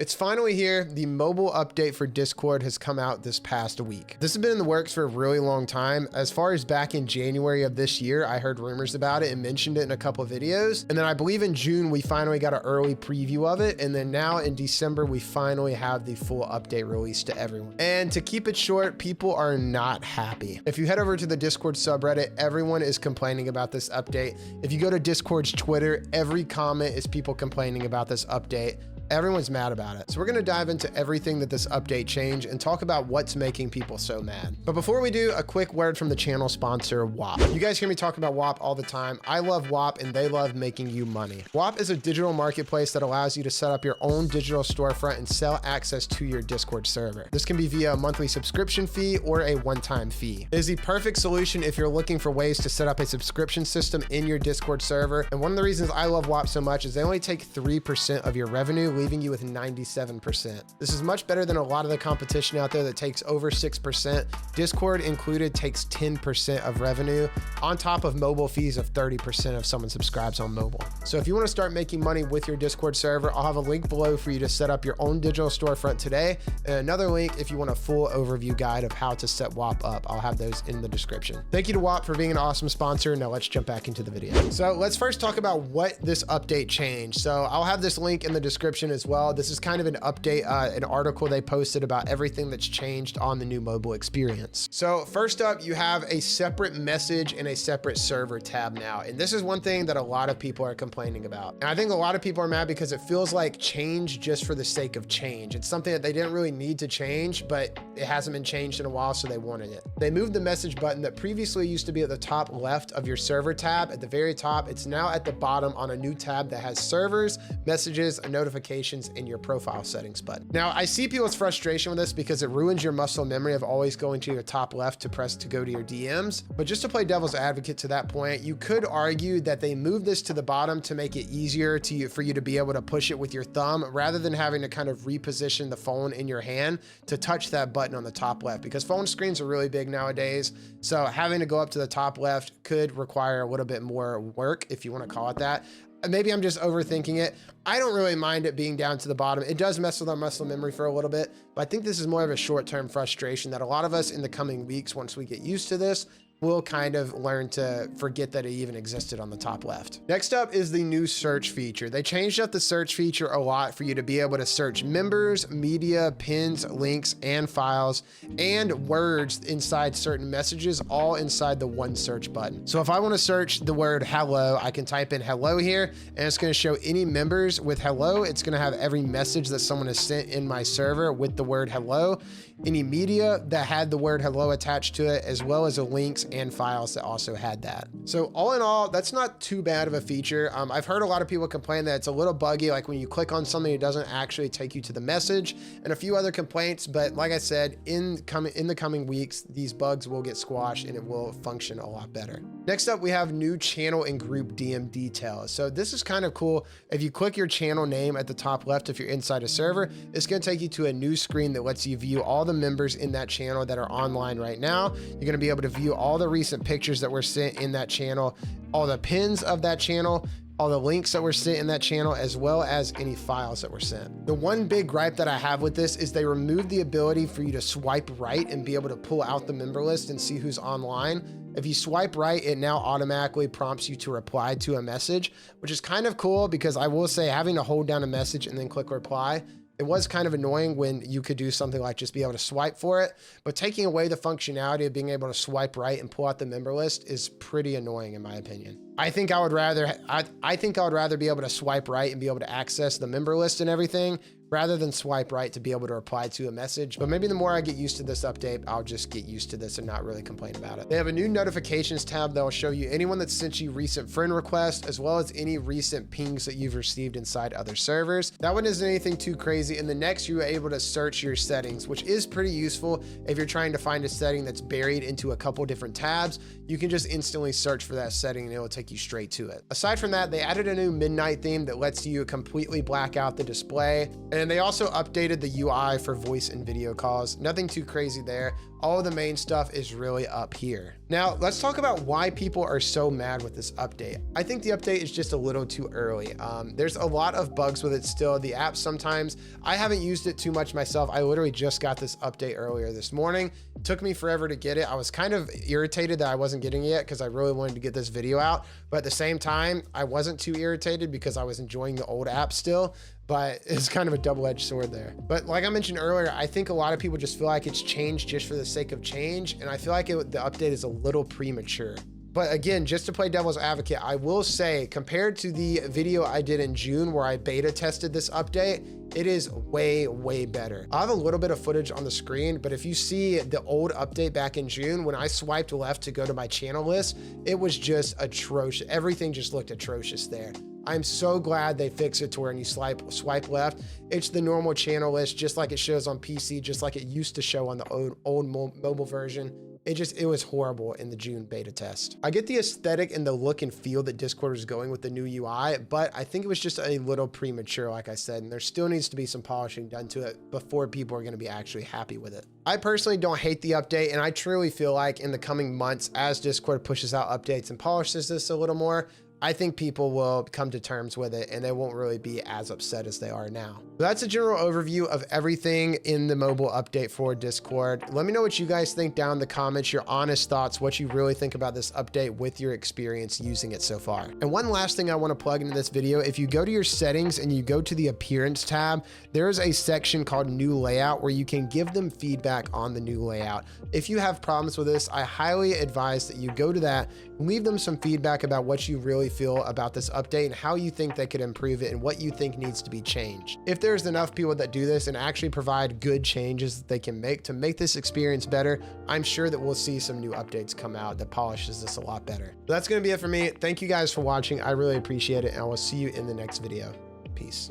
It's finally here. The mobile update for Discord has come out this past week. This has been in the works for a really long time. As far as back in January of this year, I heard rumors about it and mentioned it in a couple of videos. And then I believe in June, we finally got an early preview of it. And then now in December, we finally have the full update released to everyone. And to keep it short, people are not happy. If you head over to the Discord subreddit, everyone is complaining about this update. If you go to Discord's Twitter, every comment is people complaining about this update. Everyone's mad about it. So we're gonna dive into everything that this update changed and talk about what's making people so mad. But before we do, a quick word from the channel sponsor, WAP. You guys hear me talk about WAP all the time. I love WAP and they love making you money. WAP is a digital marketplace that allows you to set up your own digital storefront and sell access to your Discord server. This can be via a monthly subscription fee or a one-time fee. It is the perfect solution if you're looking for ways to set up a subscription system in your Discord server. And one of the reasons I love WAP so much is they only take 3% of your revenue, leaving you with 97%. This is much better than a lot of the competition out there that takes over 6%. Discord included takes 10% of revenue on top of mobile fees of 30% if someone subscribes on mobile. So if you want to start making money with your Discord server, I'll have a link below for you to set up your own digital storefront today. And another link if you want a full overview guide of how to set WAP up. I'll have those in the description. Thank you to WAP for being an awesome sponsor. Now let's jump back into the video. So let's first talk about what this update changed. So I'll have this link in the description as well. This is kind of an update, an article they posted about everything that's changed on the new mobile experience. So first up, you have a separate message and a separate server tab now. And this is one thing that a lot of people are complaining about. And I think a lot of people are mad because it feels like change just for the sake of change. It's something that they didn't really need to change, but it hasn't been changed in a while, so they wanted it. They moved the message button that previously used to be at the top left of your server tab at the very top. It's now at the bottom on a new tab that has servers, messages, and notifications in your profile settings button. Now, I see people's frustration with this because it ruins your muscle memory of always going to your top left to press to go to your DMs. But just to play devil's advocate to that point, you could argue that they moved this to the bottom to make it easier for you to be able to push it with your thumb rather than having to kind of reposition the phone in your hand to touch that button on the top left, because phone screens are really big nowadays. So having to go up to the top left could require a little bit more work, if you want to call it that. Maybe I'm just overthinking it. I don't really mind it being down to the bottom. It does mess with our muscle memory for a little bit, but I think this is more of a short-term frustration that a lot of us in the coming weeks, once we get used to this, we'll kind of learn to forget that it even existed on the top left. Next up is the new search feature. They changed up the search feature a lot for you to be able to search members, media, pins, links, and files, and words inside certain messages, all inside the one search button. So if I want to search the word hello, I can type in hello here, and it's going to show any members with hello. It's going to have every message that someone has sent in my server with the word hello, any media that had the word hello attached to it, as well as the links and files that also had that. So all in all, that's not too bad of a feature. I've heard a lot of people complain that it's a little buggy, like when you click on something, it doesn't actually take you to the message, and a few other complaints. But like I said, in the coming weeks, these bugs will get squashed and it will function a lot better. Next up, we have new channel and group DM details. So this is kind of cool. If you click your channel name at the top left, if you're inside a server, it's going to take you to a new screen that lets you view all the members in that channel that are online right now. You're going to be able to view all the recent pictures that were sent in that channel, all the pins of that channel, all the links that were sent in that channel, as well as any files that were sent. The one big gripe that I have with this is they removed the ability for you to swipe right and be able to pull out the member list and see who's online. If you swipe right, it now automatically prompts you to reply to a message, which is kind of cool, because I will say having to hold down a message and then click reply, it was kind of annoying when you could do something like just be able to swipe for it, but taking away the functionality of being able to swipe right and pull out the member list is pretty annoying in my opinion. I think I would rather be able to swipe right and be able to access the member list and everything rather than swipe right to be able to reply to a message. But maybe the more I get used to this update, I'll just get used to this and not really complain about it. They have a new notifications tab that will show you anyone that sent you recent friend requests, as well as any recent pings that you've received inside other servers. That one isn't anything too crazy. And the next, you're able to search your settings, which is pretty useful if you're trying to find a setting that's buried into a couple different tabs. You can just instantly search for that setting and it will take take you straight to it. Aside from that, they added a new midnight theme that lets you completely black out the display. And they also updated the UI for voice and video calls. Nothing too crazy there. All of the main stuff is really up here. Now, let's talk about why people are so mad with this update. I think the update is just a little too early. There's a lot of bugs with it still. The app sometimes, I haven't used it too much myself. I literally just got this update earlier this morning. It took me forever to get it. I was kind of irritated that I wasn't getting it yet because I really wanted to get this video out. But at the same time, I wasn't too irritated because I was enjoying the old app still. But it's kind of a double-edged sword there. But like I mentioned earlier, I think a lot of people just feel like it's changed just for the sake of change. And I feel like the update is a little premature. But again, just to play devil's advocate, I will say compared to the video I did in June where I beta tested this update, it is way, way better. I have a little bit of footage on the screen, but if you see the old update back in June, when I swiped left to go to my channel list, it was just atrocious. Everything just looked atrocious there. I'm so glad they fixed it to where when you swipe left, it's the normal channel list, just like it shows on PC, just like it used to show on the old mobile version. It was horrible in the June beta test. I get the aesthetic and the look and feel that Discord is going with the new UI, but I think it was just a little premature, like I said, and there still needs to be some polishing done to it before people are going to be actually happy with it. I personally don't hate the update, and I truly feel like in the coming months, as Discord pushes out updates and polishes this a little more, I think people will come to terms with it and they won't really be as upset as they are now. That's a general overview of everything in the mobile update for Discord. Let me know what you guys think down in the comments, your honest thoughts, what you really think about this update with your experience using it so far. And one last thing I want to plug into this video, if you go to your settings and you go to the appearance tab, there is a section called new layout where you can give them feedback on the new layout. If you have problems with this, I highly advise that you go to that, leave them some feedback about what you really feel about this update and how you think they could improve it and what you think needs to be changed. If there's enough people that do this and actually provide good changes that they can make to make this experience better, I'm sure that we'll see some new updates come out that polishes this a lot better. But that's going to be it for me. Thank you guys for watching. I really appreciate it, and I will see you in the next video. Peace.